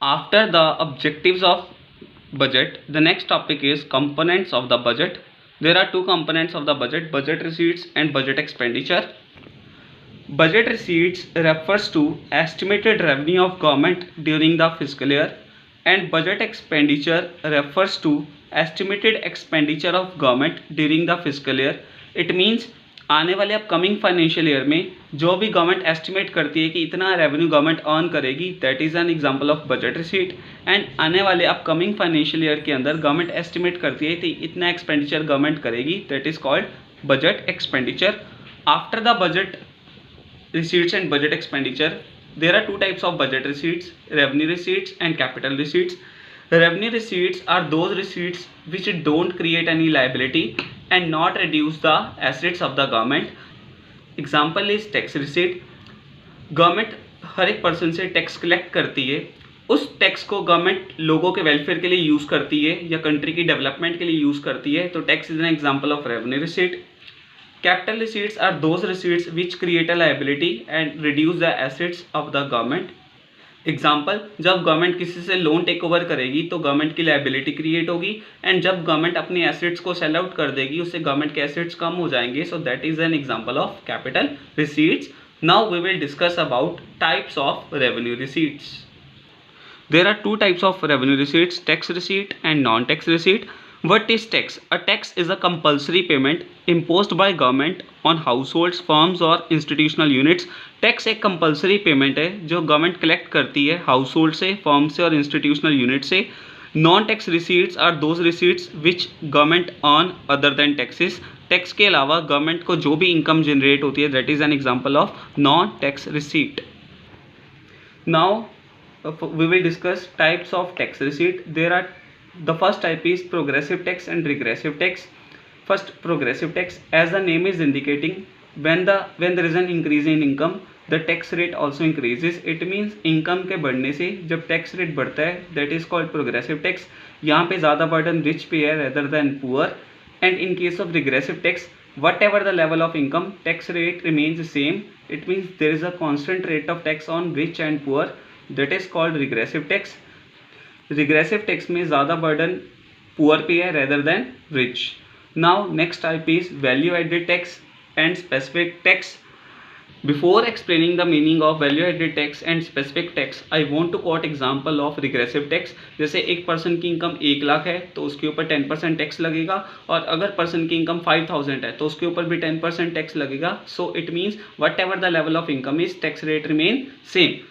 After the objectives of budget, the next topic is components of the budget. There are two components of the budget receipts and budget expenditure. Budget receipts refers to estimated revenue of government during the fiscal year, and budget expenditure refers to estimated expenditure of government during the fiscal year. It means आने वाले upcoming financial year में जो भी government estimate करती है कि इतना revenue government earn करेगी, that is an example of budget receipt. And आने वाले अपकमिंग फाइनेंशियल ईयर के अंदर गवर्नमेंट एस्टिमेट करती है कि इतना एक्सपेंडिचर गवर्नमेंट करेगी, that is called budget expenditure. After the budget receipts and budget expenditure, there are two types of budget receipts: revenue receipts and capital receipts. Revenue receipts are those receipts which don't create any liability and not reduce the assets of the government. Example is tax receipt. Government हर एक person से tax collect करती है, उस tax को government लोगों के welfare के लिए यूज़ करती है या कंट्री की डेवलपमेंट के लिए यूज़ करती है, तो tax is an example of revenue receipt. Capital receipts are those receipts which create a liability and reduce the assets of the government. Example, जब गवर्नमेंट किसी से लोन टेक ओवर करेगी तो गवर्नमेंट की लाइबिलिटी क्रिएट होगी, and जब government अपने assets को सेल आउट कर देगी उससे गवर्नमेंट के एसेट्स कम हो जाएंगे. So that is an example of capital receipts. Now we will discuss about types of revenue receipts. There are two types of revenue receipts: tax receipt and non-tax receipt. What is tax? A tax is a compulsory payment imposed by government on households, firms or institutional units. Tax एक compulsory payment है जो government collect करती है household से, firm से और institutional unit से. Non tax receipts are those receipts which government earn other than taxes. Tax के अलावा गवर्नमेंट को जो भी इनकम जनरेट होती है, that is N example of non tax receipt. Now we will discuss types of tax receipt. The first type is progressive tax and regressive tax. First, progressive tax, as the name is indicating, when there is an increase in income, the tax rate also increases. It means income के बढ़ने से जब tax rate बढ़ता है, that is called progressive tax. यहाँ पे ज़्यादा burden rich pay है rather than poor. And in case of regressive tax, whatever the level of income, tax rate remains the same. It means there is a constant rate of tax on rich and poor. That is called regressive tax. Regressive tax में ज़्यादा burden poor पे है rather than rich. Now next type is value added tax and specific tax. Before explaining the meaning of value added tax and specific tax, I want to quote example of regressive tax. जैसे एक person की income 1 lakh है तो उसके ऊपर 10% tax लगेगा, और अगर पर्सन की इनकम 5000 है तो उसके ऊपर भी 10% टैक्स लगेगा. So it means what ever the level of income is, tax rate remain same.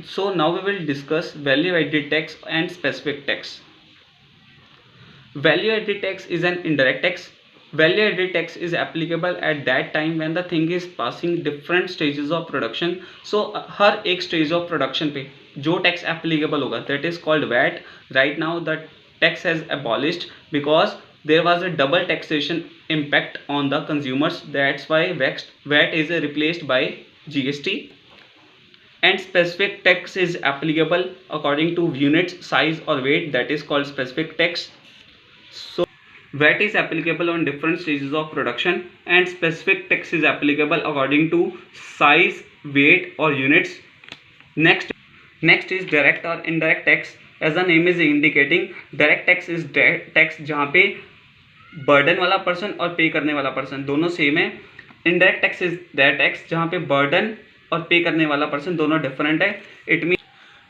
So now we will discuss value added tax and specific tax. Value added tax is an indirect tax. Value added tax is applicable at that time when the thing is passing different stages of production. So हर एक stage of production पे जो tax applicable होगा, that is called VAT. Right now the tax has abolished because there was a double taxation impact on the consumers. That's why VAT is replaced by GST. And specific tax is applicable according to units, size or weight, that is called specific tax. So VAT is applicable on different stages of production and specific tax is applicable according to size, weight or units. Next is direct or indirect tax. As the name is indicating, direct tax is tax जहाँ पे burden वाला person और पे करने वाला person दोनों same है. Indirect tax is that tax जहाँ पे burden और पे करने वाला पर्सन दोनों डिफरेंट है. It mean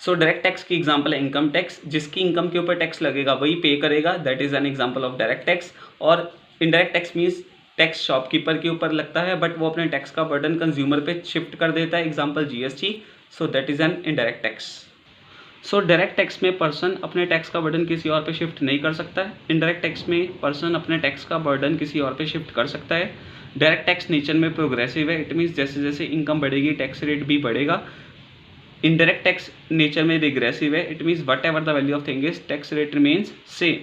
so direct tax की एग्जांपल है इनकम टैक्स. जिसकी इनकम के ऊपर टैक्स लगेगा वही पे करेगा, that is an example of direct tax. और indirect tax means tax shopkeeper के ऊपर लगता है बट वो अपने टैक्स का बर्डन कंज्यूमर पे शिफ्ट कर देता है, example GST. So that is an indirect tax. So direct tax में पर्सन अपने टैक्स का बर्डन किसी और पे शिफ्ट नहीं कर सकता है. इनडायरेक्ट टैक्स में पर्सन अपने टैक्स का बर्डन किसी और पे शिफ्ट कर सकता है. डायरेक्ट टैक्स नेचर में प्रोग्रेसिव है. इट मीन्स जैसे जैसे इनकम बढ़ेगी टैक्स रेट भी बढ़ेगा. इनडायरेक्ट टैक्स नेचर में रिग्रेसिव है. It means what ever the value of thing is, tax rate remains same.